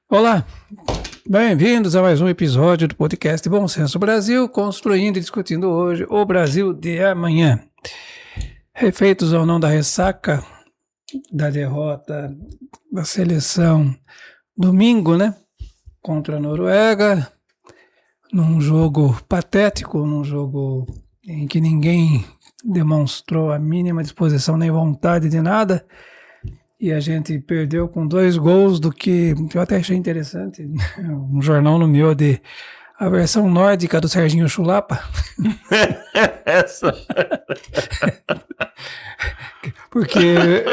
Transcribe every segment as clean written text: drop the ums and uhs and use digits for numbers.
Olá, bem-vindos a mais um episódio do podcast Bom Senso Brasil, construindo e discutindo hoje o Brasil de amanhã. Refeitos ou não da ressaca, da derrota da seleção domingo, né, contra a Noruega, num jogo patético, num jogo em que ninguém demonstrou a mínima disposição nem vontade de nada, e a gente perdeu com 2 gols do que eu até achei interessante. Um jornal nomeou de a versão nórdica do Serginho Chulapa. Essa. Porque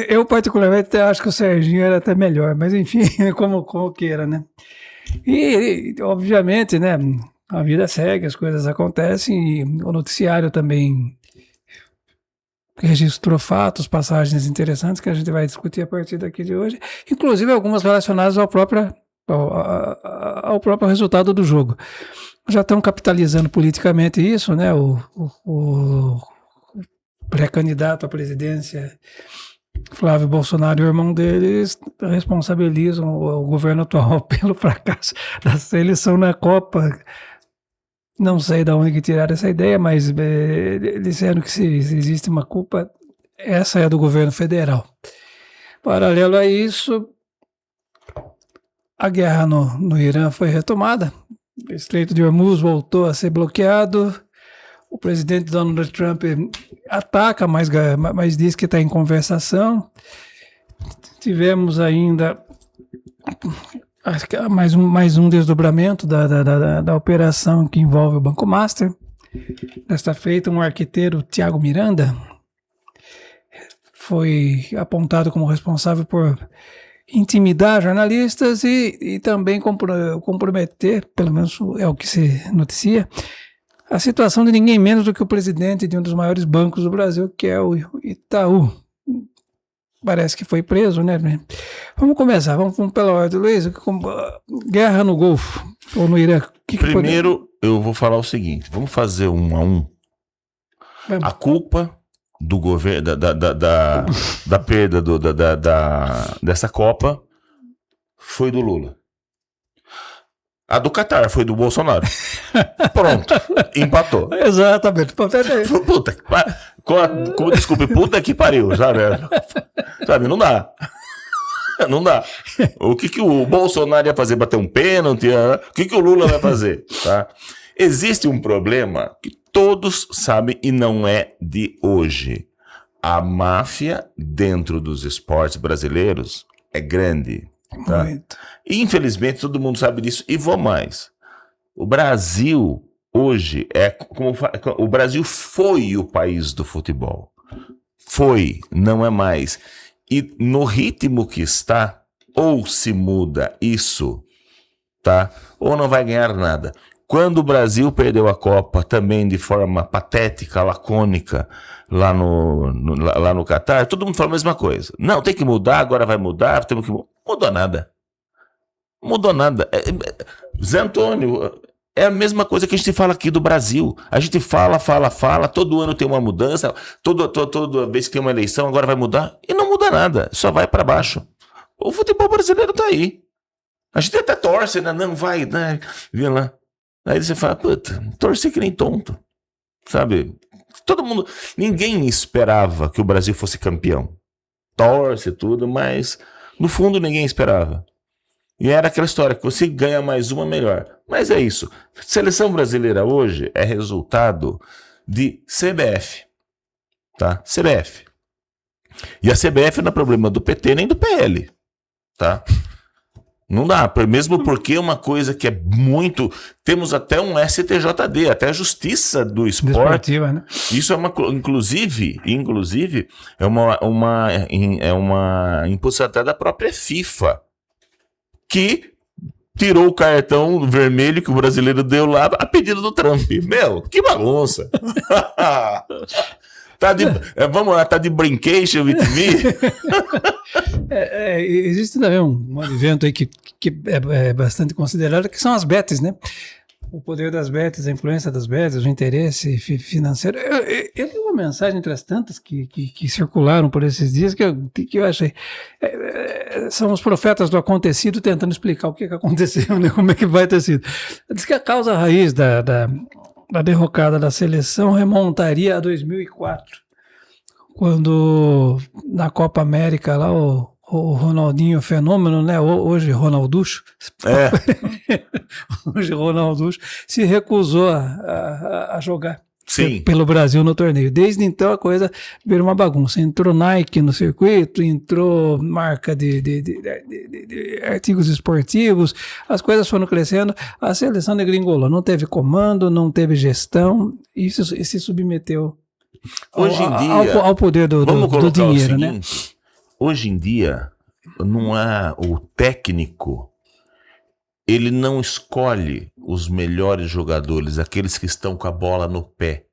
eu particularmente até acho que o Serginho era até melhor, mas enfim, como queira, né? E obviamente, né, a vida segue, as coisas acontecem, e o noticiário também registrou fatos, passagens interessantes que a gente vai discutir a partir daqui de hoje, inclusive algumas relacionadas ao próprio resultado do jogo. Já estão capitalizando politicamente isso, né? O pré-candidato à presidência, Flávio Bolsonaro, e o irmão deles responsabilizam o governo atual pelo fracasso da seleção na Copa. Não sei de onde que tiraram essa ideia, mas disseram que se existe uma culpa, essa é do governo federal. Paralelo a isso, a guerra no Irã foi retomada, o Estreito de Hormuz voltou a ser bloqueado, o presidente Donald Trump ataca, mas diz que está em conversação. Tivemos ainda mais um desdobramento da operação que envolve o Banco Master. Desta feita, um arquiteiro, Thiago Miranda, foi apontado como responsável por intimidar jornalistas e também comprometer, pelo menos é o que se noticia, a situação de ninguém menos do que o presidente de um dos maiores bancos do Brasil, que é o Itaú. Parece que foi preso, né? Vamos começar, vamos pela ordem. Luiz, guerra no Golfo ou no Irã. Primeiro, eu vou falar o seguinte, vamos fazer 1 a 1. Vamos. A culpa do governo, da perda dessa Copa foi do Lula. A do Catar foi do Bolsonaro. Pronto, empatou. Exatamente. Desculpe, puta que pariu, sabe? Não dá. Não dá. O que o Bolsonaro ia fazer? Bater um pênalti? O que o Lula vai fazer? Tá? Existe um problema que todos sabem e não é de hoje. A máfia dentro dos esportes brasileiros é grande. Tá? Muito. Infelizmente todo mundo sabe disso e vou mais. O Brasil hoje o Brasil foi o país do futebol. Foi, não é mais. E no ritmo que está, ou se muda isso, tá? Ou não vai ganhar nada. Quando o Brasil perdeu a Copa também de forma patética, lacônica, lá no Catar, todo mundo fala a mesma coisa. Não, tem que mudar, agora vai mudar, temos que mudar. Mudou nada. Zé Antônio, é a mesma coisa que a gente fala aqui do Brasil. A gente fala, todo ano tem uma mudança, toda vez que tem uma eleição, agora vai mudar, e não muda nada, só vai para baixo. O futebol brasileiro tá aí. A gente até torce, né? Não vai, né? Vê lá. Aí você fala, puta, torce que nem tonto, sabe? Ninguém esperava que o Brasil fosse campeão. Torce tudo, mas no fundo ninguém esperava. E era aquela história que você ganha mais uma, melhor. Mas é isso. Seleção brasileira hoje é resultado de CBF. Tá? CBF. E a CBF não é problema do PT nem do PL. Tá? Não dá, mesmo porque é uma coisa que é muito... Temos até um STJD, até a Justiça do Esporte. Né? Isso é uma... Inclusive é uma imposição até da própria FIFA, que tirou o cartão vermelho que o brasileiro deu lá a pedido do Trump. Meu, que bagunça! Vamos lá, tá de brincation with me? Existe também um evento aí que é bastante considerado, que são as bets, né? o poder das bets, a influência das bets, o interesse financeiro. Eu li uma mensagem entre as tantas que circularam por esses dias que eu achei. São os profetas do acontecido tentando explicar o que aconteceu, né? Como é que vai ter sido. Diz que a causa raiz da derrocada da seleção remontaria a 2004, quando na Copa América lá o Ronaldinho Fenômeno, né? Hoje Ronalducho. Hoje Ronalducho se recusou a jogar pelo Brasil no torneio. Desde então a coisa virou uma bagunça. Entrou Nike no circuito, entrou marca de artigos esportivos, as coisas foram crescendo, a seleção degringolou. Não teve comando, não teve gestão e se submeteu hoje em dia, ao poder do dinheiro, o seguinte, né? Hoje em dia, não há o técnico, ele não escolhe os melhores jogadores, aqueles que estão com a bola no pé.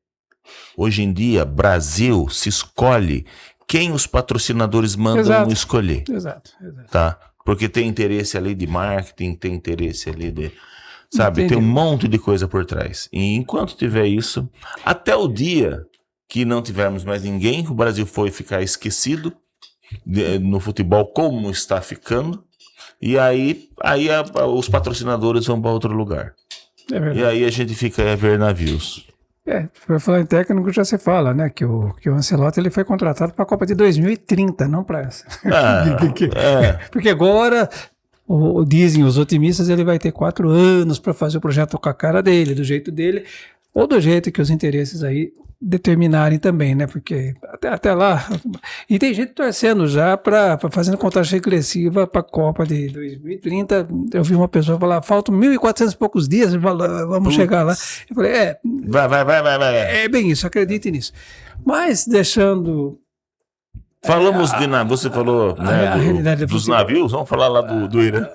Hoje em dia, Brasil se escolhe quem os patrocinadores mandam escolher. Exato. Tá? Porque tem interesse ali de marketing, tem interesse ali de... Sabe, entendi. Tem um monte de coisa por trás. E enquanto tiver isso, até o dia que não tivermos mais ninguém, o Brasil foi ficar esquecido no futebol como está ficando, e aí os patrocinadores vão para outro lugar. E aí a gente fica a ver navios. Para falar em técnico já se fala, né, que o Ancelotti ele foi contratado para a Copa de 2030, não para essa. Porque agora dizem os otimistas, ele vai ter 4 anos para fazer o projeto com a cara dele, do jeito dele, ou do jeito que os interesses aí determinarem também, né? Porque até lá... E tem gente torcendo já fazendo contagem regressiva para a Copa de 2030. Eu vi uma pessoa falar, faltam 1.400 e poucos dias, vamos chegar lá. Eu falei, vai. É bem isso, acredite nisso. Mas deixando... Falamos você falou, né, dos navios, vamos falar lá do Irã.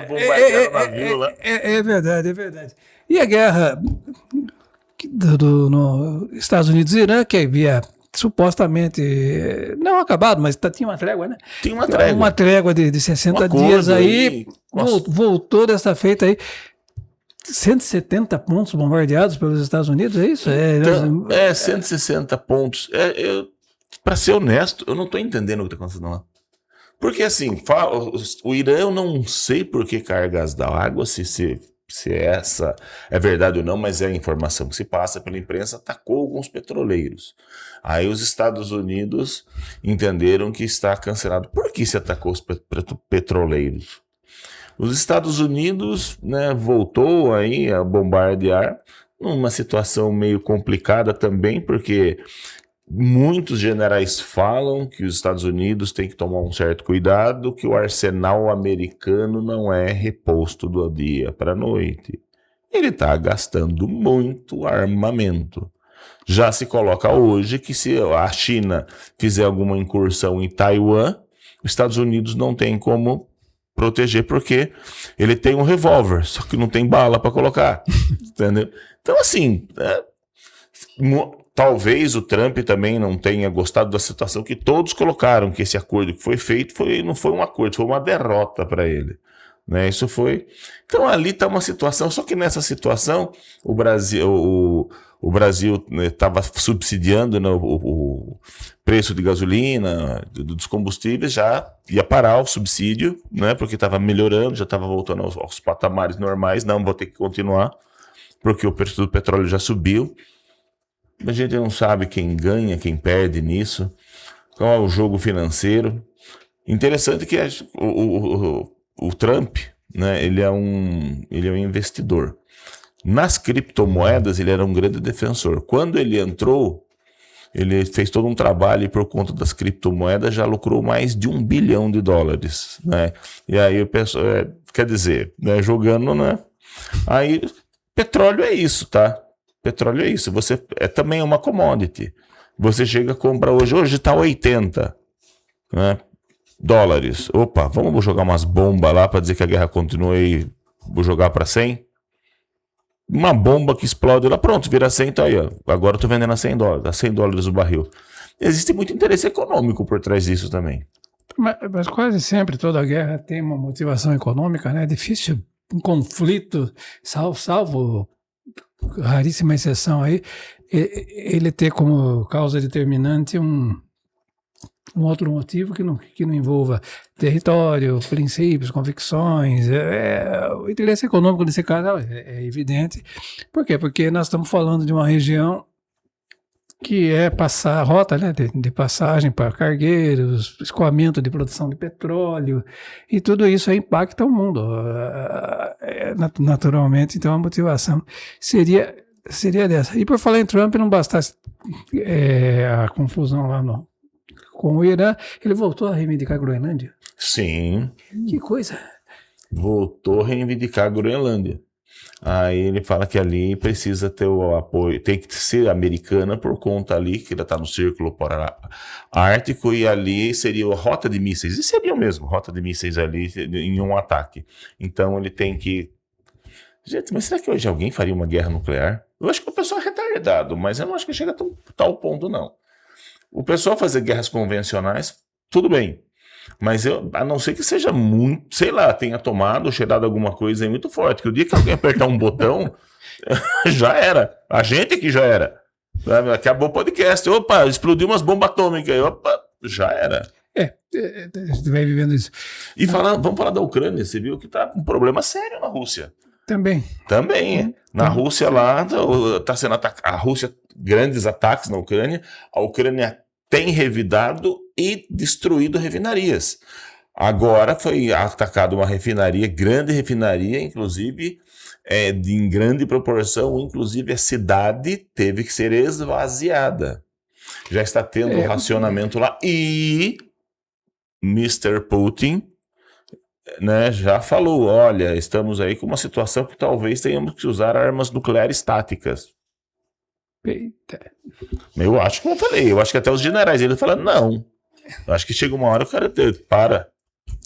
Bombardearam o navio lá. É verdade. E a guerra... no Estados Unidos e Irã, que havia supostamente não acabado, mas tinha uma trégua, né? Tinha uma trégua de 60 dias aí, voltou dessa feita aí. 170 pontos bombardeados pelos Estados Unidos, é isso? 160 pontos. Para ser honesto, eu não estou entendendo o que está acontecendo lá. Porque assim, o Irã, eu não sei por que cargas d'água, se essa é verdade ou não, mas é a informação que se passa pela imprensa, atacou alguns petroleiros. Aí os Estados Unidos entenderam que está cancelado. Por que se atacou os petroleiros? Os Estados Unidos, né, voltou aí a bombardear numa situação meio complicada também, porque muitos generais falam que os Estados Unidos têm que tomar um certo cuidado, que o arsenal americano não é reposto do dia para a noite. Ele está gastando muito armamento. Já se coloca hoje que se a China fizer alguma incursão em Taiwan, os Estados Unidos não tem como proteger, porque ele tem um revólver, só que não tem bala para colocar. Entendeu? Então, assim... Talvez o Trump também não tenha gostado da situação que todos colocaram, que esse acordo que foi feito não foi um acordo, foi uma derrota para ele. Né? Isso foi... Então ali está uma situação, só que nessa situação o Brasil estava subsidiando, né, o preço de gasolina, dos combustíveis, já ia parar o subsídio, né, porque estava melhorando, já estava voltando aos patamares normais, não vou ter que continuar, porque o preço do petróleo já subiu. A gente não sabe quem ganha, quem perde nisso, qual é o jogo financeiro. Interessante que o Trump, né, ele é um investidor. Nas criptomoedas, ele era um grande defensor. Quando ele entrou, ele fez todo um trabalho e por conta das criptomoedas já lucrou mais de $1 bilhão. Né? E aí o pessoal, quer dizer, né, jogando, né? Aí, petróleo é isso, tá? Petróleo é isso, também é uma commodity. Você chega a comprar hoje está 80, né, dólares. Opa, vamos jogar umas bombas lá para dizer que a guerra continua e vou jogar para 100? Uma bomba que explode lá, pronto, vira 100, tá aí, ó. Agora eu tô vendendo a $100 o barril. Existe muito interesse econômico por trás disso também. Mas quase sempre toda guerra tem uma motivação econômica, né? É difícil um conflito, salvo raríssima exceção aí, ele ter como causa determinante um outro motivo que não envolva território, princípios, convicções. O interesse econômico desse caso é evidente. Por quê? Porque nós estamos falando de uma região que é passar rota, né, de passagem para cargueiros, escoamento de produção de petróleo, e tudo isso impacta o mundo. Naturalmente, então a motivação seria dessa. E por falar em Trump, não bastasse a confusão lá com o Irã, ele voltou a reivindicar a Groenlândia. Sim. Que coisa. Voltou a reivindicar a Groenlândia. Aí ele fala que ali precisa ter o apoio, tem que ser americana por conta ali, que ela está no Círculo Polar Ártico, e ali seria a rota de mísseis, e seria mesmo, rota de mísseis ali em um ataque. Então ele tem que... Gente, mas será que hoje alguém faria uma guerra nuclear? Eu acho que o pessoal é retardado, mas eu não acho que chega a tal ponto, não. O pessoal fazer guerras convencionais, tudo bem. Mas a não ser que seja muito, sei lá, tenha tomado ou cheirado alguma coisa aí muito forte, que o dia que alguém apertar um botão, já era. A gente aqui já era. Acabou o podcast. Opa, explodiu umas bombas atômicas aí. Opa, já era. A gente vai vivendo isso. E vamos falar da Ucrânia. Você viu que tá com um problema sério na Rússia. Também. Na Rússia lá, tá sendo a Rússia, grandes ataques na Ucrânia. A Ucrânia tem revidado e destruído refinarias. Agora foi atacada uma refinaria, grande refinaria, inclusive em grande proporção, inclusive a cidade teve que ser esvaziada. Já está tendo racionamento lá e Mr. Putin, né, já falou, olha, estamos aí com uma situação que talvez tenhamos que usar armas nucleares táticas. Eita. Eu acho, como eu falei, eu acho que até os generais eles falam, não. Eu acho que chega uma hora que o cara para.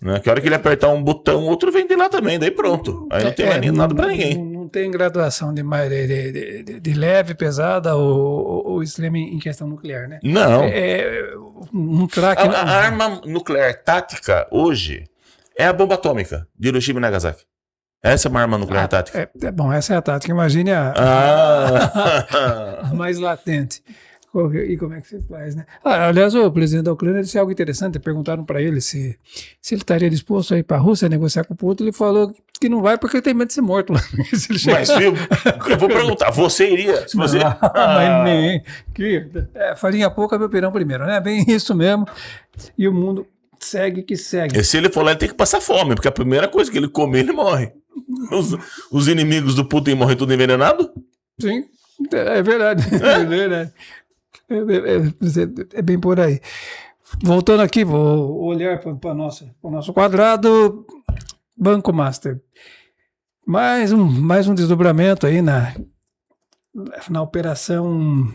Né? Que a hora que ele apertar um botão, outro vem de lá também, daí pronto. Aí não tem mais nada pra ninguém. Não tem graduação de leve, pesada ou extrema em questão nuclear, né? Não. Um craque. A arma nuclear tática hoje é a bomba atômica de Hiroshima e Nagasaki. Essa é uma arma nuclear tática. Bom, essa é a tática. Imagine a mais latente. E como é que você faz, né? Aliás, o presidente da Ucrânia disse algo interessante. Perguntaram para ele se ele estaria disposto a ir para a Rússia negociar com o Putin. Ele falou que não vai porque ele tem medo de ser morto lá. Mas, viu, eu vou perguntar, você iria? Se você... Mas nem. Farinha pouca, meu pirão primeiro, né? Bem isso mesmo. E o mundo segue que segue. E se ele for lá, ele tem que passar fome, porque a primeira coisa que ele comer, ele morre. Os inimigos do Putin morrem tudo envenenado? Sim, é verdade. É verdade. É bem por aí. Voltando aqui, vou olhar para o nosso quadrado. Banco Master. Mais um desdobramento aí na operação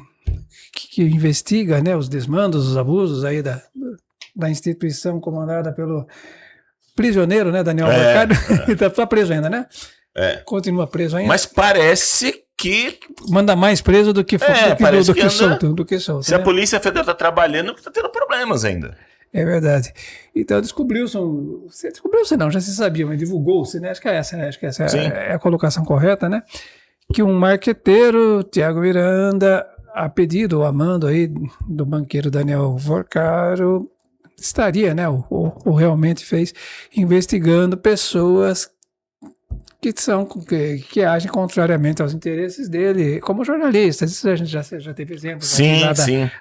que investiga, né, os desmandos, os abusos aí da instituição comandada pelo prisioneiro, né, Daniel Mercado. Está preso ainda, né? Continua preso ainda. Mas parece que manda mais preso do que solto. Se a Polícia Federal está trabalhando, está tendo problemas ainda. É verdade. Então descobriu-se não, já se sabia, mas divulgou-se, né? Acho que essa é a colocação correta, né? Que um marqueteiro, Thiago Miranda, a pedido, a mando aí do banqueiro Daniel Vorcaro, estaria, né? Ou realmente fez, investigando pessoas que agem contrariamente aos interesses dele, como jornalistas. Isso a gente já teve exemplos. Sim.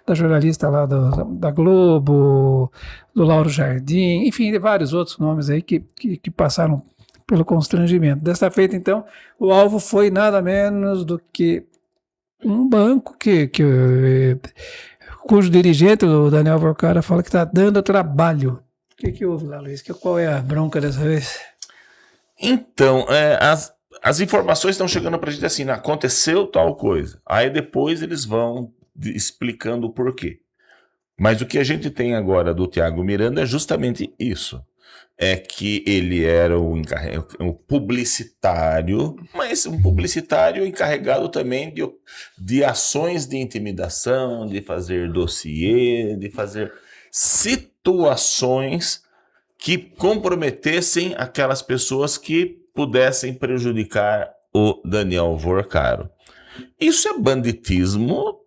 Da jornalista lá da Globo, do Lauro Jardim, enfim, de vários outros nomes aí que passaram pelo constrangimento. Desta feita, então, o alvo foi nada menos do que um banco cujo dirigente, o Daniel Vorcaro, fala que está dando trabalho. O que houve lá, Luiz? Qual é a bronca dessa vez? Então, as informações estão chegando para a gente assim, aconteceu tal coisa. Aí depois eles vão explicando o porquê. Mas o que a gente tem agora do Thiago Miranda é justamente isso. É que ele era um publicitário, mas um publicitário encarregado também de ações de intimidação, de fazer dossiê, de fazer situações que comprometessem aquelas pessoas que pudessem prejudicar o Daniel Vorcaro. Isso é banditismo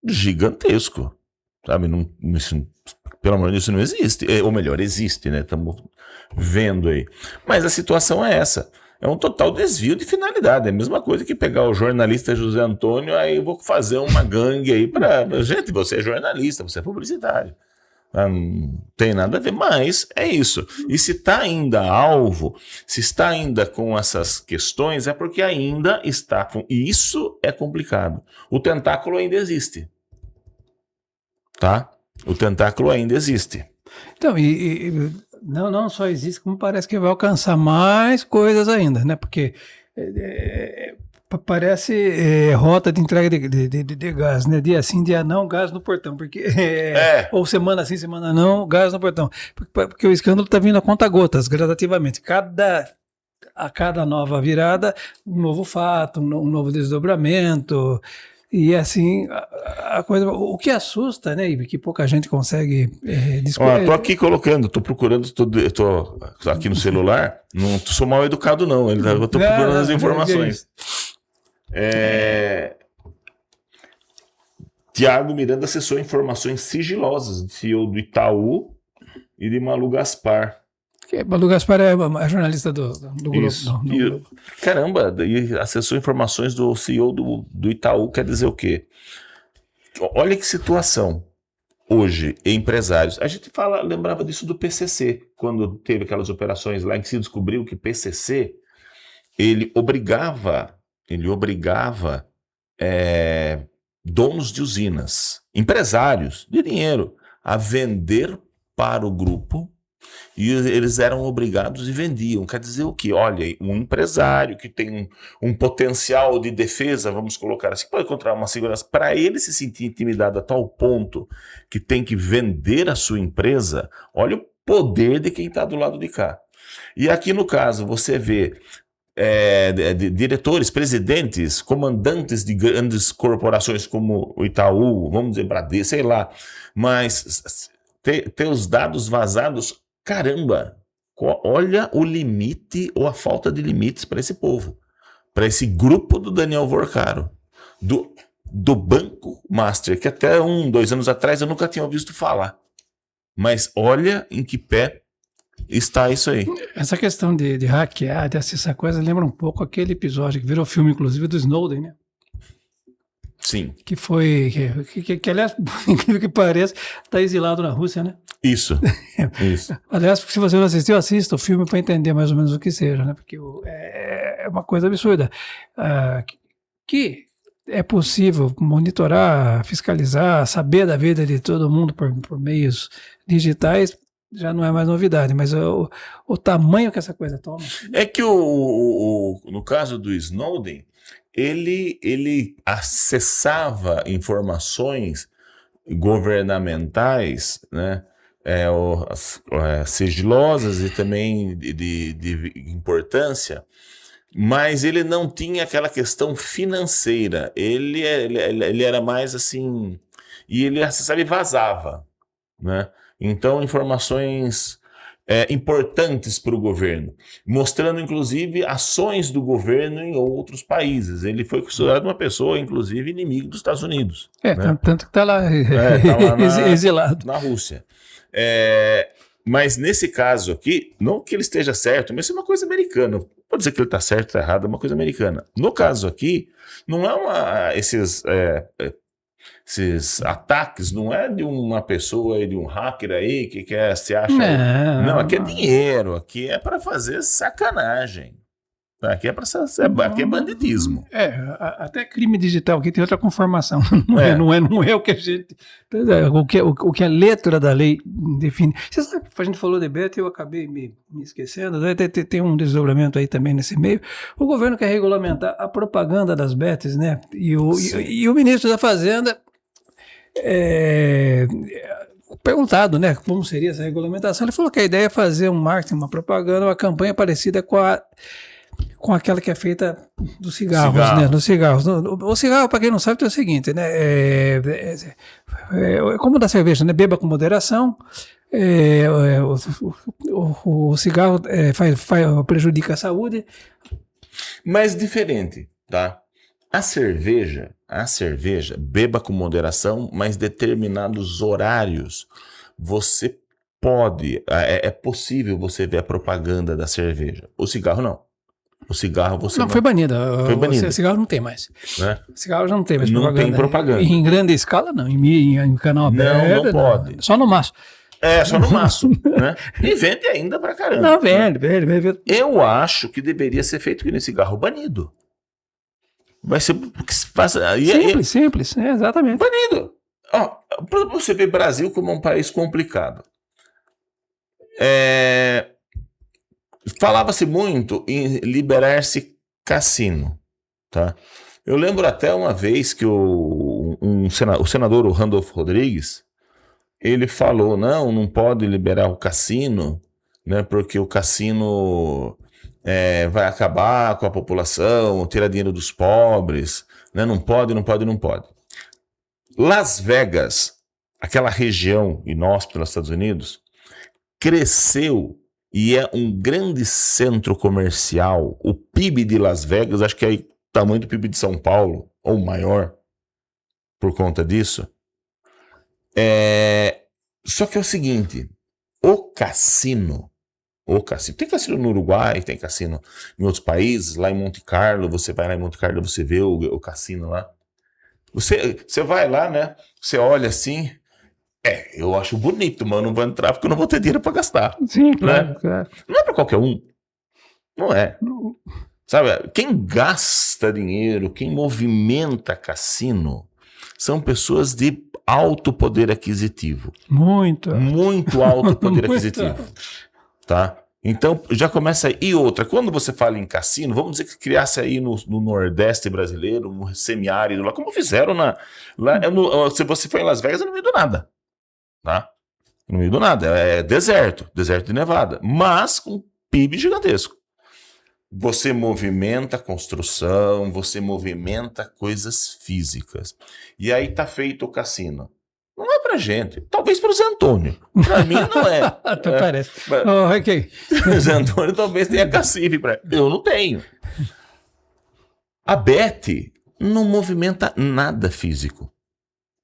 gigantesco, sabe? Pelo amor de Deus, isso não existe. Ou melhor, existe, né? Estamos vendo aí. Mas a situação é essa. É um total desvio de finalidade. É a mesma coisa que pegar o jornalista José Antônio, aí eu vou fazer uma gangue aí para... Gente, você é jornalista, você é publicitário. Não tem nada a ver, mas é isso. E se está ainda alvo, se está ainda com essas questões, é porque ainda está com... E isso é complicado. O tentáculo ainda existe. Tá? O tentáculo ainda existe. Então, não só existe, como parece que vai alcançar mais coisas ainda, né? Porque parece rota de entrega de gás, né? Dia sim, dia não, gás no portão. Porque, ou semana sim, semana não, gás no portão. Porque o escândalo está vindo a conta-gotas, gradativamente. A cada nova virada, um novo fato, um novo desdobramento. E assim, a coisa, o que assusta, né, e que pouca gente consegue descobrir. Tô aqui colocando, tô procurando, tô aqui no celular, não sou mal educado não, eu tô procurando as informações. Tiago Miranda acessou informações sigilosas de CEO do Itaú e de Malu Gaspar. Malu Gaspar é a jornalista do Globo. Caramba, e acessou informações do CEO do Itaú, quer dizer o quê? Olha que situação. Hoje, empresários... A gente lembrava disso do PCC, quando teve aquelas operações lá em que se descobriu que PCC, ele obrigava donos de usinas, empresários de dinheiro, a vender para o grupo. E eles eram obrigados e vendiam. Quer dizer o quê? Olha, um empresário que tem um potencial de defesa, vamos colocar assim, pode encontrar uma segurança, para ele se sentir intimidado a tal ponto que tem que vender a sua empresa, olha o poder de quem está do lado de cá. E aqui no caso, você vê diretores, presidentes, comandantes de grandes corporações como o Itaú, vamos dizer Bradesco, sei lá, mas ter os dados vazados. Caramba, olha o limite ou a falta de limites para esse povo, para esse grupo do Daniel Vorcaro, do Banco Master, que até 2 anos atrás eu nunca tinha ouvido falar. Mas olha em que pé está isso aí. Essa questão de hackear, de acessar coisas, lembra um pouco aquele episódio que virou filme, inclusive, do Snowden, né? Sim. Que foi, que aliás, por incrível que pareça, está exilado na Rússia, né? Isso. Aliás, se você não assistiu, assista o filme para entender mais ou menos o que seja, né? Porque é uma coisa absurda. Que é possível monitorar, fiscalizar, saber da vida de todo mundo por meios digitais, já não é mais novidade, mas o tamanho que essa coisa toma. É que no caso do Snowden, ele acessava informações governamentais, né, sigilosas e também de importância, mas ele não tinha aquela questão financeira. Ele era mais assim, e ele acessava e vazava, né? Então, informações importantes para o governo, mostrando inclusive ações do governo em outros países. Ele foi considerado uma pessoa, inclusive, inimigo dos Estados Unidos. Né? Tanto que está lá, exilado. Na Rússia. Mas nesse caso aqui, não que ele esteja certo, mas isso é uma coisa americana. Pode dizer que ele está certo, está errado, é uma coisa americana. No caso aqui, não é esses ataques, não é de uma pessoa, de um hacker aí que se acha... Não, aqui é dinheiro, aqui é para fazer sacanagem. Aqui aqui é banditismo. Até crime digital aqui tem outra conformação. Não é o que a gente... O que a letra da lei define. Você sabe que a gente falou de beta e eu acabei me esquecendo. Né? Tem um desdobramento aí também nesse meio. O governo quer regulamentar a propaganda das betas, né? E o ministro da Fazenda... perguntado, né, como seria essa regulamentação, ele falou que a ideia é fazer um marketing, uma propaganda, uma campanha parecida com a com aquela que é feita dos cigarros, Cigarro. né? Dos cigarros. O cigarro, para quem não sabe, é o seguinte, né? É como da cerveja, né? Beba com moderação. O cigarro prejudica a saúde. Mas diferente, tá? A cerveja, beba com moderação, mas determinados horários você pode, é possível você ver a propaganda da cerveja. O cigarro não. O cigarro você Não, foi banida. Foi banida. O cigarro não tem mais. né? Cigarro já não tem mais Não propaganda. tem propaganda. Em grande escala, não. Em canal aberto. Não pode. Só no maço. Só no maço, né? E vende ainda pra caramba. Não, velho. Eu acho que deveria ser feito que nem cigarro banido. Vai ser Simples, exatamente. banido. Ó, pra você ver Brasil como um país complicado. Falava-se muito em liberar-se cassino, tá? Eu lembro até uma vez que o senador Randolph Rodrigues, ele falou, não pode liberar o cassino, né, porque o cassino vai acabar com a população, tirar dinheiro dos pobres, né, não pode. Las Vegas, aquela região inóspita nos Estados Unidos, cresceu e é um grande centro comercial. O PIB de Las Vegas, acho que é o tamanho do PIB de São Paulo, ou maior, por conta disso. Só que é o seguinte, o cassino, tem cassino no Uruguai, tem cassino em outros países, lá em Monte Carlo, você vai lá em Monte Carlo, você vê o cassino lá. Você vai lá, né? Você olha assim, eu acho bonito, mas eu não vou entrar porque eu não vou ter dinheiro para gastar. Sim, claro, né? claro. Não é para qualquer um. Não é. Sabe, quem gasta dinheiro, quem movimenta cassino, são pessoas de alto poder aquisitivo. Muito alto poder aquisitivo. Tá? Então, já começa aí. E outra, quando você fala em cassino, vamos dizer que criasse aí no Nordeste brasileiro, no semiárido, lá, como fizeram se você for em Las Vegas, é no meio do nada. Tá? No meio do nada. É deserto de Nevada. Mas com PIB gigantesco. Você movimenta construção, você movimenta coisas físicas. E aí tá feito o cassino. Não é pra gente. Talvez pro Zé Antônio. Pra mim não é. Até parece. Ok. O Zé Antônio talvez tenha cacife pra... Eu não tenho. A Beth não movimenta nada físico.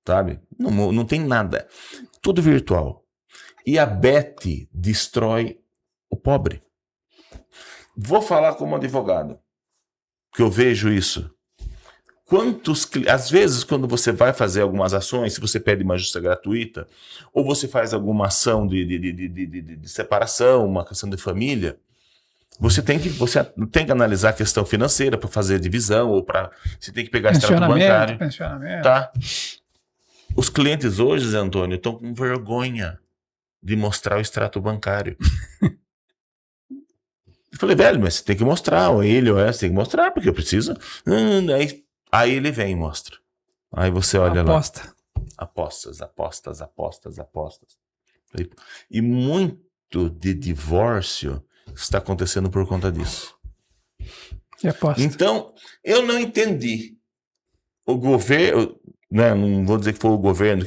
Sabe? Não tem nada. Tudo virtual. E a Beth destrói o pobre. Vou falar como advogado, que eu vejo isso. Às vezes, quando você vai fazer algumas ações, se você pede uma justiça gratuita, ou você faz alguma ação de separação, uma questão de família, você tem que analisar a questão financeira para fazer a divisão, ou você tem que pegar extrato bancário. Pensionamento. Tá? Os clientes hoje, Zé Antônio, estão com vergonha de mostrar o extrato bancário. Eu falei, velho, mas você tem que mostrar, ou ele ou ela, você tem que mostrar, porque eu preciso. Aí ele vem e mostra. Aí você olha Aposta. lá. Apostas. E muito de divórcio está acontecendo por conta disso. E aposta. Então, eu não entendi. O governo, né, não vou dizer que foi o governo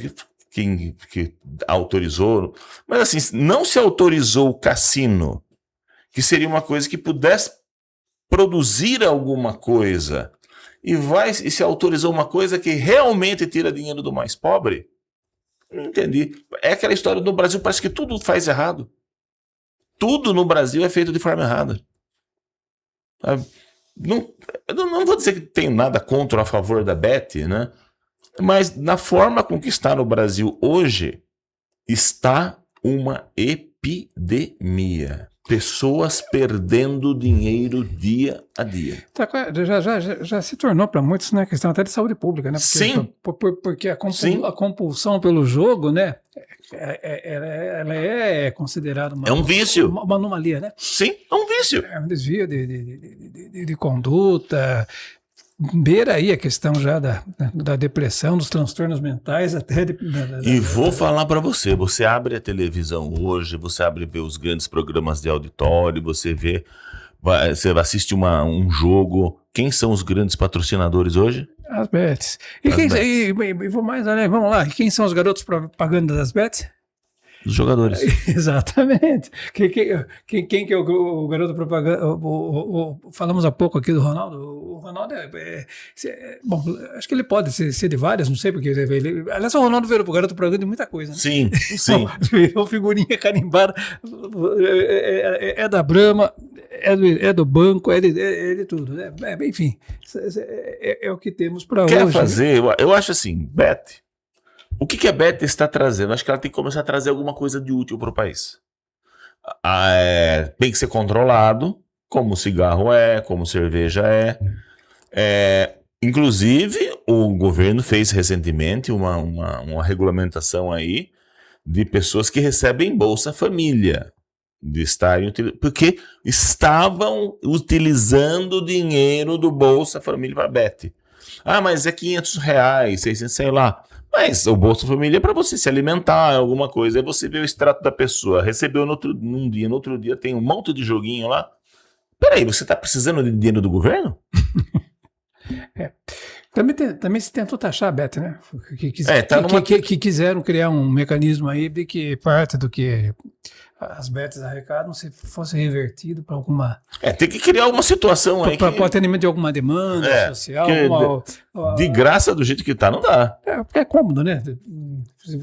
que autorizou, mas assim, não se autorizou o cassino, que seria uma coisa que pudesse produzir alguma coisa, e se autorizou uma coisa que realmente tira dinheiro do mais pobre? Não entendi. É aquela história do Brasil, parece que tudo faz errado. Tudo no Brasil é feito de forma errada. Não vou dizer que tenho nada contra ou a favor da Beth, né? Mas na forma com que está no Brasil hoje, está uma epidemia. Pessoas perdendo dinheiro dia a dia. Já se tornou para muitos, né, questão até de saúde pública, né? Porque a compulsão pelo jogo, né, ela é considerada um vício. Uma anomalia, né? Sim, é um vício. É um desvio de conduta. Beira aí a questão já da depressão, dos transtornos mentais, até vou falar para você abre a televisão hoje, você abre ver os grandes programas de auditório, você vê Você assiste um jogo. Quem são os grandes patrocinadores hoje? As bets. E vou mais além, vamos lá. E quem são os garotos propaganda das bets? Os jogadores. Exatamente. Quem que é o garoto propaganda? Falamos há pouco aqui do Ronaldo. O Ronaldo bom, acho que ele pode ser de várias, não sei porque. Aliás, o Ronaldo virou pro garoto propaganda de muita coisa. Né? Sim, sim. Virou figurinha carimbada. É da Brahma, é do banco, é de tudo. Né? Enfim, é o que temos para hoje. Quer fazer? Eu acho assim, bet. O que a Bet está trazendo? Acho que ela tem que começar a trazer alguma coisa de útil para o país. Tem que ser controlado, como cigarro como cerveja inclusive, o governo fez recentemente uma regulamentação aí de pessoas que recebem Bolsa Família. Porque estavam utilizando o dinheiro do Bolsa Família para Bet. Mas é R$500, 600, sei lá. Mas o Bolsa Família é para você se alimentar, alguma coisa. Aí você vê o extrato da pessoa, recebeu num dia, no outro dia tem um monte de joguinho lá. Peraí, você está precisando de dinheiro do governo? Também se tentou taxar a Bet, né? Que quiseram criar um mecanismo aí de que parte do que as bets arrecadam se fosse revertido para alguma... tem que criar uma situação aí para o atendimento de alguma demanda social. De graça, do jeito que tá, não dá. Porque é cômodo, né?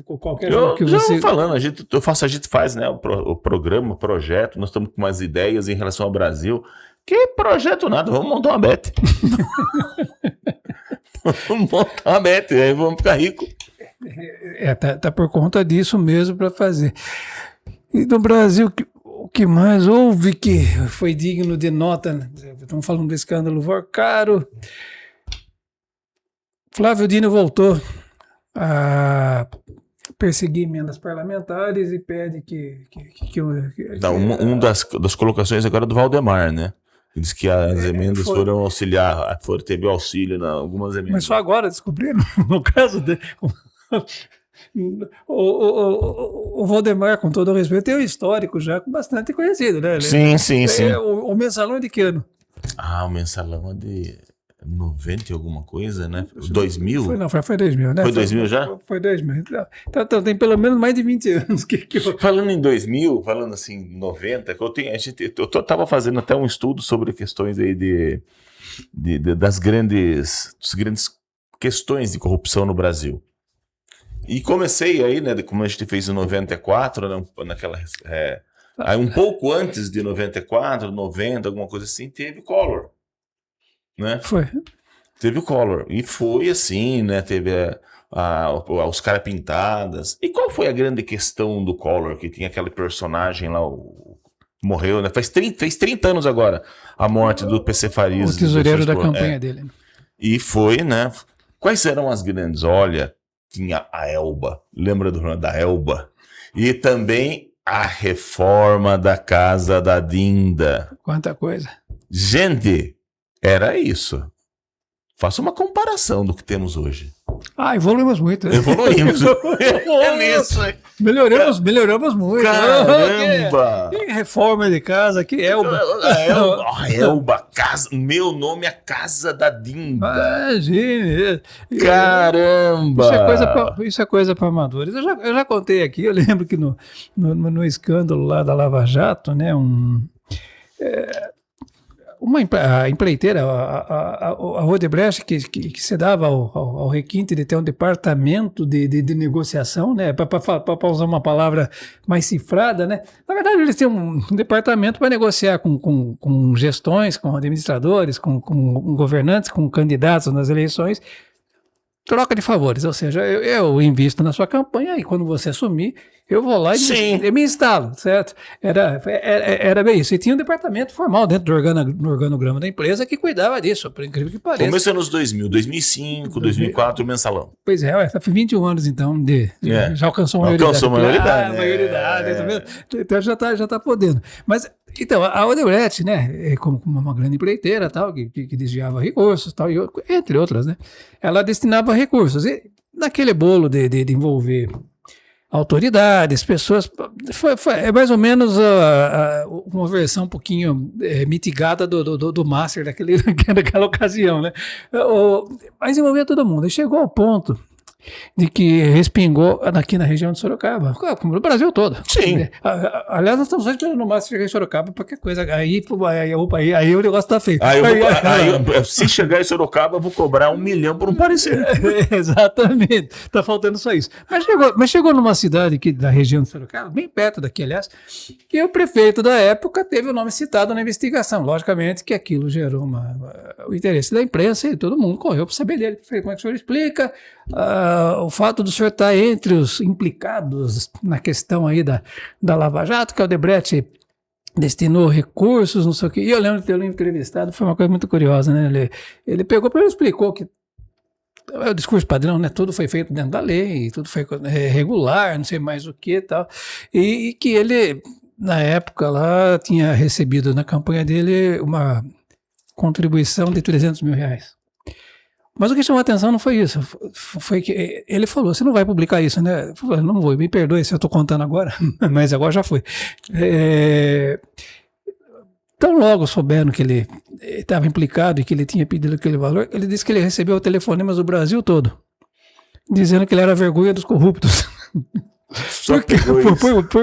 Qualquer jogo que você... falando, a gente faz, né, o programa, o projeto, nós estamos com umas ideias em relação ao Brasil. Que projeto nada, vamos montar uma bet. Vamos montar uma bet, aí vamos ficar ricos. Tá por conta disso mesmo para fazer. E no Brasil, o que mais houve que foi digno de nota? Né? Estamos falando do escândalo Vorcaro. Flávio Dino voltou a perseguir emendas parlamentares e pede das colocações agora do Valdemar, né? Ele disse que as emendas foram auxiliar, teve auxílio em algumas emendas. Mas só agora descobriram, no caso dele. O Valdemar, com todo o respeito, tem um histórico já bastante conhecido, né? Sim. O mensalão é de que ano? O mensalão é de 90 e alguma coisa, né? 2000? Foi 2000, né? Foi 2000 já? Foi 2000. Então tem pelo menos mais de 20 anos. Falando em 2000, falando assim, 90, eu tava fazendo até um estudo sobre questões aí das grandes questões de corrupção no Brasil. E comecei aí, né, como a gente fez em 94, né, aí um pouco antes de 94, 90, alguma coisa assim, teve Collor, né? Foi. Teve o Collor, e foi assim, né, teve os caras pintadas. E qual foi a grande questão do Collor, que tinha aquele personagem lá, morreu, né, fez 30 anos agora, a morte do PC Farias. O tesoureiro da campanha dele. E foi, né, quais eram as grandes? Olha... Tinha a Elba, lembra da Elba? E também a reforma da Casa da Dinda. Quanta coisa. Gente, era isso. Faça uma comparação do que temos hoje. Evoluímos muito. Evoluímos. Isso. Melhoramos muito. Caramba! Que reforma de casa, que Elba. A Elba, meu nome é Casa da Dinda. Imagine. Caramba! Isso é coisa para amadores. Eu já contei aqui, eu lembro que no escândalo lá da Lava Jato, né, a empreiteira, a Odebrecht, que se dava ao requinte de ter um departamento de negociação, né, para usar uma palavra mais cifrada, né? Na verdade, eles têm um departamento para negociar com gestões, com administradores, com governantes, com candidatos nas eleições, troca de favores, ou seja, eu invisto na sua campanha e quando você assumir, eu vou lá e me instalo, certo? Era bem isso. E tinha um departamento formal dentro do organograma da empresa que cuidava disso, por incrível que pareça. Começou nos 2005, 2004, o mensalão. Pois é, tá 21 anos então, já alcançou a maioridade. Alcançou a maioridade. Maioridade, tá vendo? Então já tá podendo. Mas, então, a Odebrecht, né, como uma grande empreiteira, tal, que desviava recursos, tal, entre outras, né, ela destinava recursos. E naquele bolo de envolver autoridades, pessoas. É mais ou menos uma versão um pouquinho mitigada do Master daquela ocasião, né? Mas envolvia todo mundo. E chegou ao ponto de que respingou aqui na região de Sorocaba, como no Brasil todo. Sim. Aliás, nós estamos só esperando o Master chegar em Sorocaba, qualquer coisa. Aí o negócio tá feio. Se chegar em Sorocaba, eu vou cobrar 1 milhão por um parecer. Exatamente. Tá faltando só isso. Mas chegou numa cidade aqui da região de Sorocaba, bem perto daqui, aliás, que o prefeito da época teve o nome citado na investigação. Logicamente que aquilo gerou o interesse da imprensa e todo mundo correu para saber dele. Como é que o senhor explica o fato do senhor estar entre os implicados na questão aí da Lava Jato, que o Odebrecht destinou recursos, não sei o quê. E eu lembro de ter entrevistado, foi uma coisa muito curiosa, né? Ele pegou, ele explicou que o discurso padrão, né? Tudo foi feito dentro da lei, tudo foi regular, não sei mais o que e tal. E que ele, na época lá, tinha recebido na campanha dele uma contribuição de R$300 mil. Mas o que chamou a atenção não foi isso, foi que ele falou, você não vai publicar isso, né? Eu falei, não vou, me perdoe se eu estou contando agora, mas agora já foi. Tão logo soubendo que ele estava implicado e que ele tinha pedido aquele valor, ele disse que ele recebeu telefonemas do Brasil todo, dizendo que ele era a vergonha dos corruptos.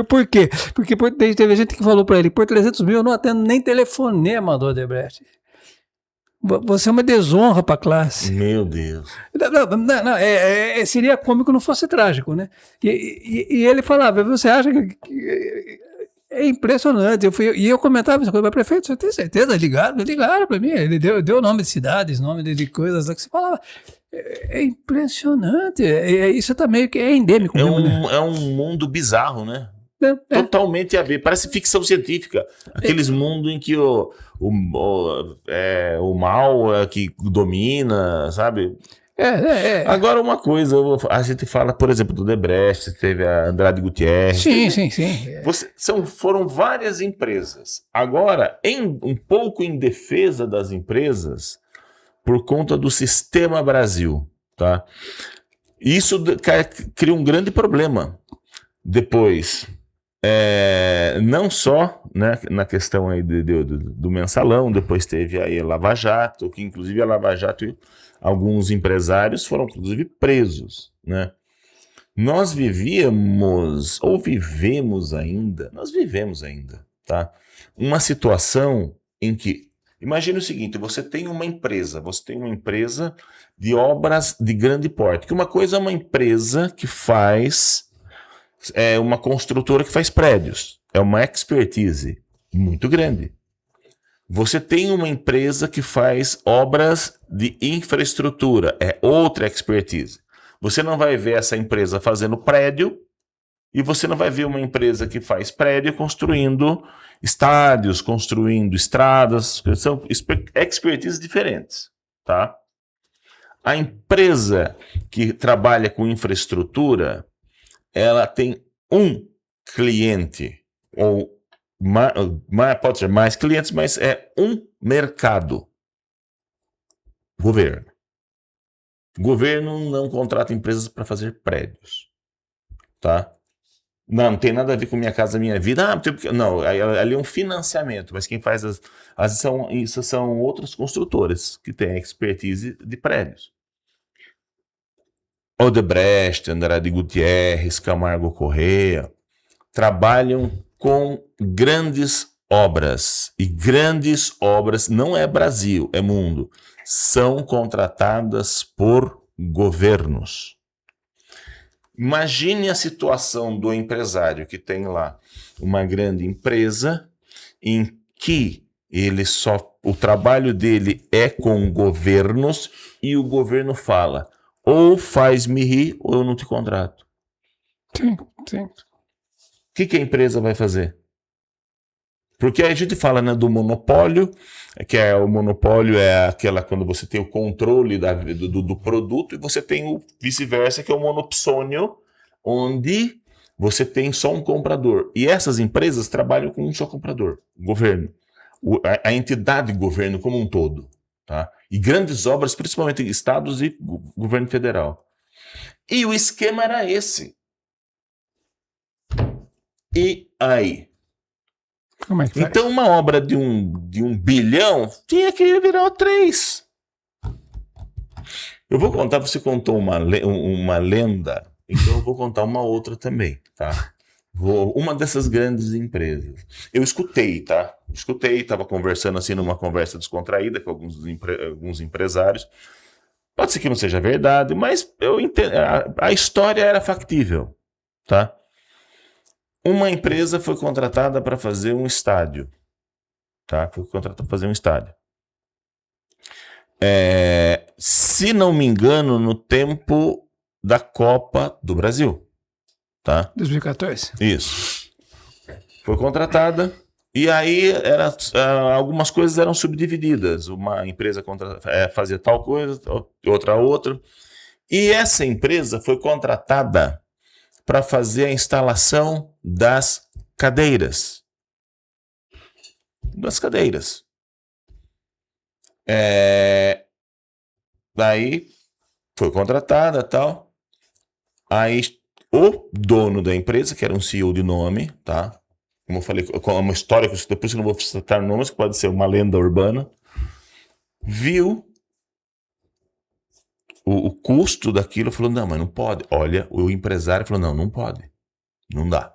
Por quê? Porque teve gente que falou para ele, por 300 mil eu não atendo nem telefonema do Odebrecht. Você é uma desonra para a classe. Meu Deus. Não, seria cômico não fosse trágico, né? E ele falava, você acha que é impressionante. Eu comentava essa coisa, mas prefeito, você tem certeza? Ligaram para mim. Ele deu nome de cidades, nome de coisas que você falava. É impressionante. Isso tá meio que é endêmico mesmo, né? É um mundo bizarro, né? Totalmente a ver. Parece ficção científica. Aqueles mundos em que o mal é que domina, sabe? Agora, uma coisa, a gente fala, por exemplo, do Odebrecht, teve a Andrade Gutierrez. Sim. Foram várias empresas. Agora, um pouco em defesa das empresas, por conta do sistema Brasil, tá? Isso cria um grande problema. Depois, não só, né, na questão aí do mensalão, depois teve aí a Lava Jato, que inclusive a Lava Jato e alguns empresários foram inclusive presos, né? Nós vivemos ainda, tá? Uma situação em que, imagine o seguinte, você tem uma empresa de obras de grande porte, que uma coisa é uma empresa que faz, uma construtora que faz prédios, é uma expertise muito grande. Você tem uma empresa que faz obras de infraestrutura, é outra expertise. Você não vai ver essa empresa fazendo prédio e você não vai ver uma empresa que faz prédio construindo estádios, construindo estradas, são expertises diferentes, tá? A empresa que trabalha com infraestrutura, ela tem um cliente, ou pode ser mais clientes, mas é um mercado. Governo. Governo não contrata empresas para fazer prédios, tá? Não tem nada a ver com Minha Casa Minha Vida. Não, ali é um financiamento, mas quem faz isso são outros construtores que têm expertise de prédios. Odebrecht, Andrade Gutierrez, Camargo Corrêa trabalham com grandes obras. E grandes obras não é Brasil, é mundo. São contratadas por governos. Imagine a situação do empresário que tem lá uma grande empresa em que o trabalho dele é com governos e o governo fala, ou faz-me rir ou eu não te contrato. Sim. O que a empresa vai fazer? Porque a gente fala, né, do monopólio, que o monopólio é aquela quando você tem o controle do produto e você tem o vice-versa, que é o monopsônio, onde você tem só um comprador. E essas empresas trabalham com um só comprador, o governo. A entidade governo como um todo. Tá? E grandes obras, principalmente em estados e governo federal. E o esquema era esse. E aí? Como é que faz? Então, uma obra de um bilhão tinha que virar 3. Eu vou contar, você contou uma lenda, então eu vou contar uma outra também, tá? Uma dessas grandes empresas. Eu escutei, tá? Estava conversando assim numa conversa descontraída com alguns empresários. Pode ser que não seja verdade, mas eu entendo, a história era factível, tá? Uma empresa foi contratada para fazer um estádio, tá? Foi contratada para fazer um estádio. Se não me engano, no tempo da Copa do Brasil, tá? 2014. Isso. Foi contratada e aí algumas coisas eram subdivididas. Uma empresa fazia tal coisa, outra. E essa empresa foi contratada para fazer a instalação das cadeiras. Daí foi contratada e tal. Aí o dono da empresa, que era um CEO de nome, tá? Como eu falei, com uma história, depois eu não vou citar nomes, que pode ser uma lenda urbana, viu o custo daquilo, falou, não, mas não pode. Olha, o empresário falou, não pode. Não dá.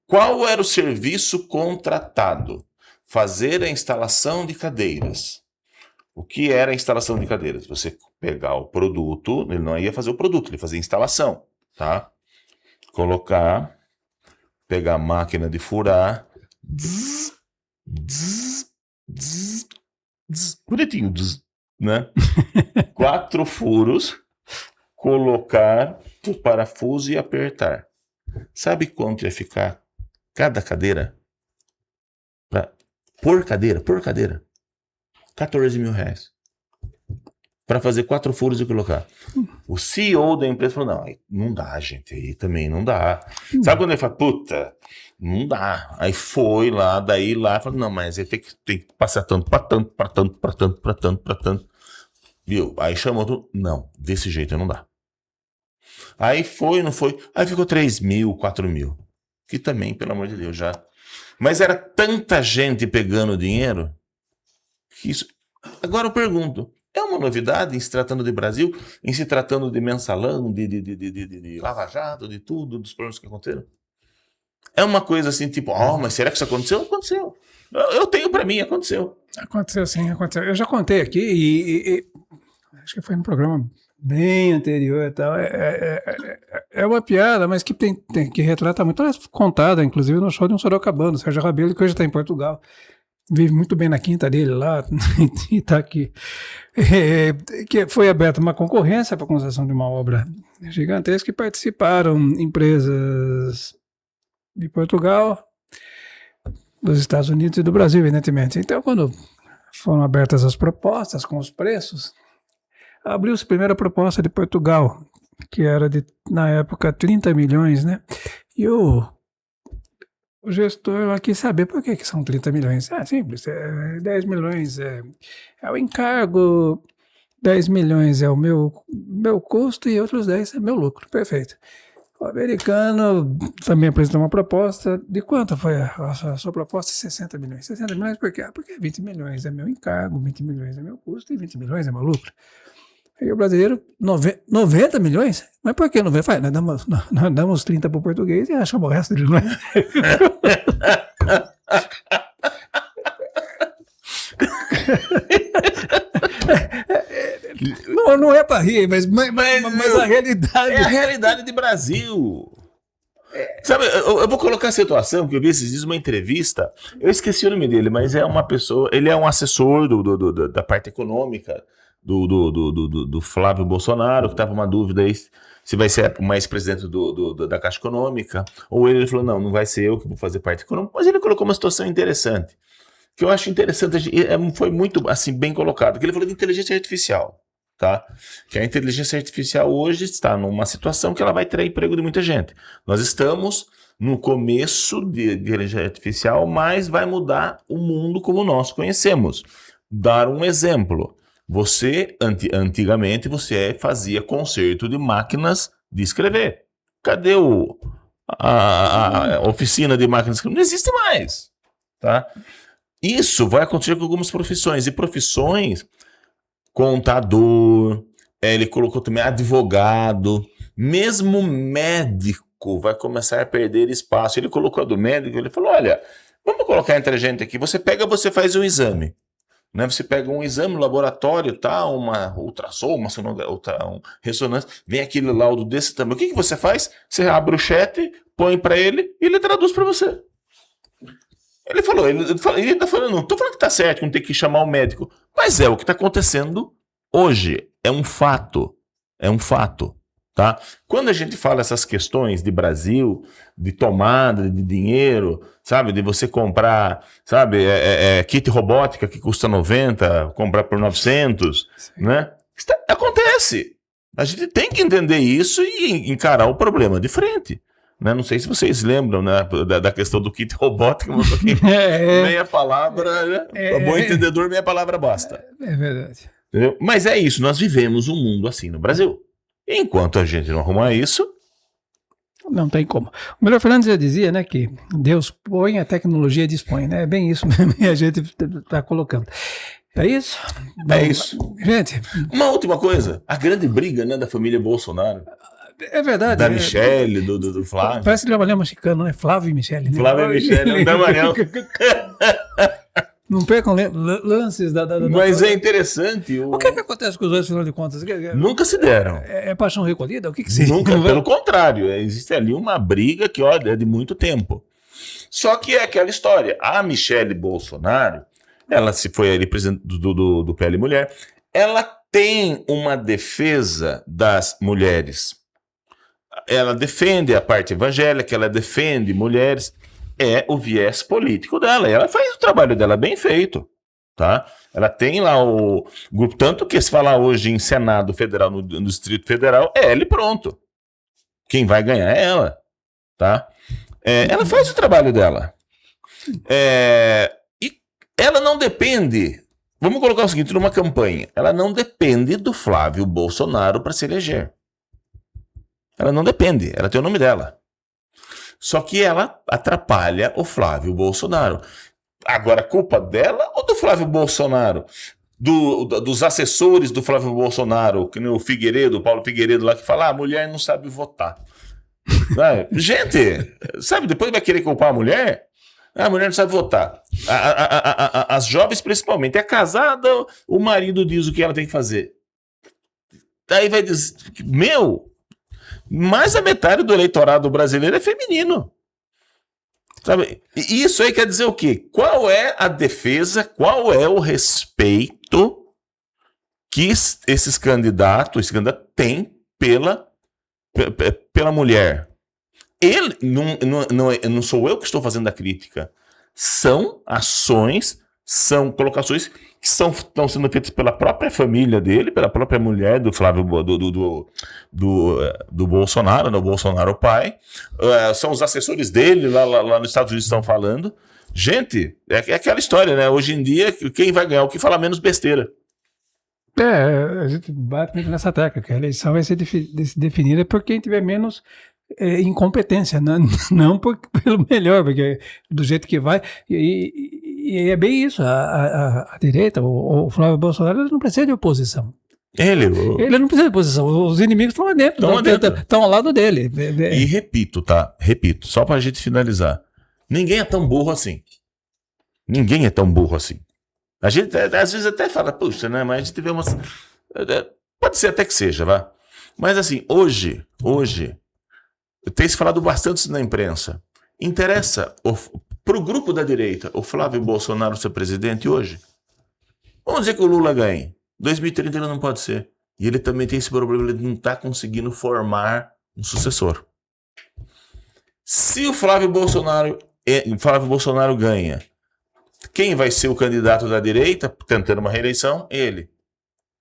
Qual era o serviço contratado? Fazer a instalação de cadeiras. O que era a instalação de cadeiras? Você pegar o produto, ele não ia fazer o produto, ele fazia a instalação, tá? Colocar, pegar a máquina de furar, bonitinho, né? 4 furos, colocar o parafuso e apertar. Sabe quanto ia ficar cada cadeira? Por cadeira, R$14.000. Para fazer 4 furos e colocar. O CEO da empresa falou, não dá, gente, aí também não dá. Sabe quando ele fala, puta, não dá. Aí foi lá, falou, não, mas ele tem que passar tanto para tanto. Viu? Aí chamou tudo, não, desse jeito não dá. Aí foi, não foi, aí ficou 3.000, 4.000. Que também, pelo amor de Deus, já. Mas era tanta gente pegando dinheiro que isso... Agora eu pergunto, é uma novidade em se tratando de Brasil, em se tratando de mensalão, de Lava Jato, de tudo, dos problemas que aconteceram? É uma coisa assim, tipo, mas será que isso aconteceu? Aconteceu. Eu tenho pra mim, aconteceu. Aconteceu sim, aconteceu. Eu já contei aqui e acho que foi num programa bem anterior e tal. É uma piada, mas que tem que retrata muito. Ela é contada, inclusive, no show de um sorocabano, Sérgio Rabelo, que hoje está em Portugal. Vive muito bem na quinta dele lá e está aqui. Que foi aberta uma concorrência para a concessão de uma obra gigantesca e participaram empresas de Portugal, dos Estados Unidos e do Brasil, evidentemente. Então, quando foram abertas as propostas com os preços, abriu-se a primeira proposta de Portugal, que era de, na época, 30 milhões, né? E o gestor lá quis saber por que são 30 milhões. Simples, 10 milhões é o encargo, 10 milhões é o meu custo e outros 10 é meu lucro. Perfeito. O americano também apresentou uma proposta. De quanto foi a sua proposta? 60 milhões. 60 milhões por quê? Porque 20 milhões é meu encargo, 20 milhões é meu custo e 20 milhões é meu lucro. Aí o brasileiro, 90 milhões? Mas por que 90? Nós damos 30 para o português e achamos o resto de não é? Não é para rir, mas a realidade... É a realidade do Brasil. Sabe, eu vou colocar a situação, que eu vi esses dias uma entrevista, eu esqueci o nome dele, mas é uma pessoa, ele é um assessor da parte econômica do Flávio Bolsonaro, que estava uma dúvida aí se vai ser o ex-presidente da Caixa Econômica, ou ele falou, não vai ser eu que vou fazer parte econômica, mas ele colocou uma situação interessante, que eu acho interessante, foi muito assim, bem colocado, que ele falou de inteligência artificial, tá? Que a inteligência artificial hoje está numa situação que ela vai tirar emprego de muita gente. Nós estamos no começo de inteligência artificial, mas vai mudar o mundo como nós conhecemos. Dar um exemplo. Antigamente, você fazia conserto de máquinas de escrever. Cadê a oficina de máquinas, não existe mais, tá? Isso vai acontecer com algumas profissões, e profissões, contador, ele colocou também advogado, mesmo médico vai começar a perder espaço. Ele colocou a do médico, ele falou, olha, vamos colocar entre a gente aqui, você faz um exame, né? Você pega um exame no laboratório, tá? Uma ultrassom, uma ressonância, vem aquele laudo desse tamanho. O que você faz? Você abre o chat, põe para ele e ele traduz para você. Ele falou, ele tá falando, não tô falando que tá certo, não tem que chamar o médico, mas é o que tá acontecendo hoje. É um fato, tá? Quando a gente fala essas questões de Brasil, de tomada de dinheiro, sabe, de você comprar, sabe, kit robótica que custa 90, comprar por 900, né? Isso acontece. A gente tem que entender isso e encarar o problema de frente. Né? Não sei se vocês lembram, né, da questão do kit robótico, meia palavra, né? Para bom entendedor, meia palavra basta. É verdade. Entendeu? Mas é isso, nós vivemos um mundo assim no Brasil. Enquanto a gente não arrumar isso... Não tem como. O Melhor Fernandes já dizia, né, que Deus põe, a tecnologia dispõe, né? É bem isso mesmo, e a gente está colocando. É isso? É isso. Gente... Uma última coisa, a grande briga, né, da família Bolsonaro. É verdade. Da Michele, do Flávio. Parece que ele é mexicano, né? Flávio e Michele. Né? Flávio e Michele, é um damanhão. Não percam lances da... Mas é interessante. O que acontece com os dois, afinal de contas? Nunca se deram. É paixão recolhida? O que seria? Nunca, pelo contrário. Existe ali uma briga que, olha, é de muito tempo. Só que é aquela história. A Michele Bolsonaro, ela se foi ali presidente do PL Mulher, ela tem uma defesa das mulheres. Ela defende a parte evangélica, ela defende mulheres, é o viés político dela, ela faz o trabalho dela bem feito, tá? Ela tem lá o grupo, tanto que se falar hoje em Senado Federal, no Distrito Federal, é ela e pronto. Quem vai ganhar é ela, tá? Ela faz o trabalho dela. E ela não depende, vamos colocar o seguinte, numa campanha, ela não depende do Flávio Bolsonaro para se eleger. Ela não depende, ela tem o nome dela. Só que ela atrapalha o Flávio Bolsonaro. Agora, a culpa dela ou do Flávio Bolsonaro? Dos assessores do Flávio Bolsonaro, que nem o Figueiredo, o Paulo Figueiredo lá, que fala, a mulher não sabe votar. Gente, sabe, depois vai querer culpar a mulher? A mulher não sabe votar. As jovens, principalmente, é casada, o marido diz o que ela tem que fazer. Daí vai dizer, mais da metade do eleitorado brasileiro é feminino. Sabe? E isso aí quer dizer o quê? Qual é a defesa, qual é o respeito que esse candidato têm pela mulher? Ele não sou eu que estou fazendo a crítica. São ações, são colocações que estão sendo feitas pela própria família dele, pela própria mulher do Flávio, do Bolsonaro, do Bolsonaro pai. São os assessores dele lá nos Estados Unidos estão falando. Gente, é aquela história, né? Hoje em dia, quem vai ganhar? O que fala menos besteira. A gente bate muito nessa tecla, que a eleição vai ser definida por quem tiver menos incompetência, não pelo melhor, porque do jeito que vai, e é bem isso, a direita, o Flávio Bolsonaro, ele não precisa de oposição. Ele não precisa de oposição, os inimigos estão lá dentro, estão ao lado dele. E repito, só pra gente finalizar, ninguém é tão burro assim. A gente às vezes até fala, puxa, né, mas a gente vê umas... Pode ser até que seja, vá. Mas assim, hoje, tem se falado bastante isso na imprensa. Interessa para o grupo da direita o Flávio Bolsonaro ser presidente hoje? Vamos dizer que o Lula ganhe. 2030 ele não pode ser. E ele também tem esse problema, ele não está conseguindo formar um sucessor. Se o Flávio Bolsonaro ganha, quem vai ser o candidato da direita, tentando uma reeleição? Ele.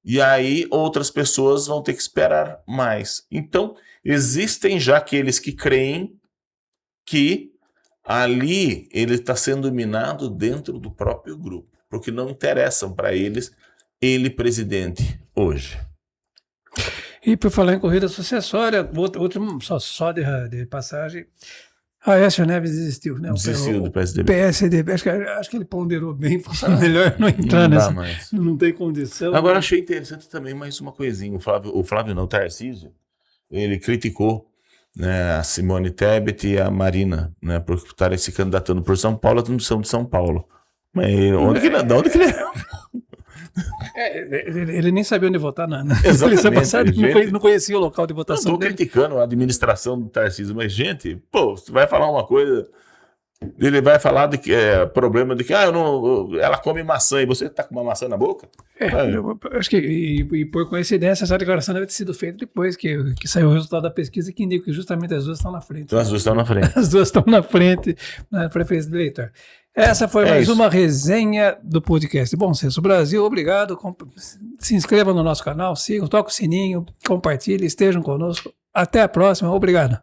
E aí outras pessoas vão ter que esperar mais. Então, existem já aqueles que creem que ali ele está sendo minado dentro do próprio grupo, porque não interessam para eles ele presidente hoje. E por falar em corrida sucessória, outro só de passagem, Aécio Neves desistiu, né? Desistiu do PSDB. PSDB, acho que ele ponderou bem, foi melhor não entrar Não dá nessa, mais. não tem condição. Agora achei interessante também mais uma coisinha. O Flávio não, o Tarcísio, ele criticou, né, a Simone Tebet e a Marina, né, por estarem se candidatando por São Paulo, a não são de São Paulo. Mas de onde que ele... Ele nem sabia onde votar, não. Exatamente, Ele passado, gente. não conhecia o local de Não votação estou dele. criticando a administração do Tarcísio, mas, gente, pô, você vai falar uma coisa, ele vai falar de que é problema de que ela come maçã e você tá com uma maçã na boca? Eu acho que, e por coincidência, essa declaração deve ter sido feita depois que saiu o resultado da pesquisa, que indica que justamente as duas estão na frente. Então as duas estão na frente. As duas estão na frente na preferência do eleitor. Essa foi mais uma resenha do podcast Bom Senso Brasil. Obrigado. Se inscreva no nosso canal, sigam, toque o sininho, compartilhe, estejam conosco. Até a próxima. Obrigado.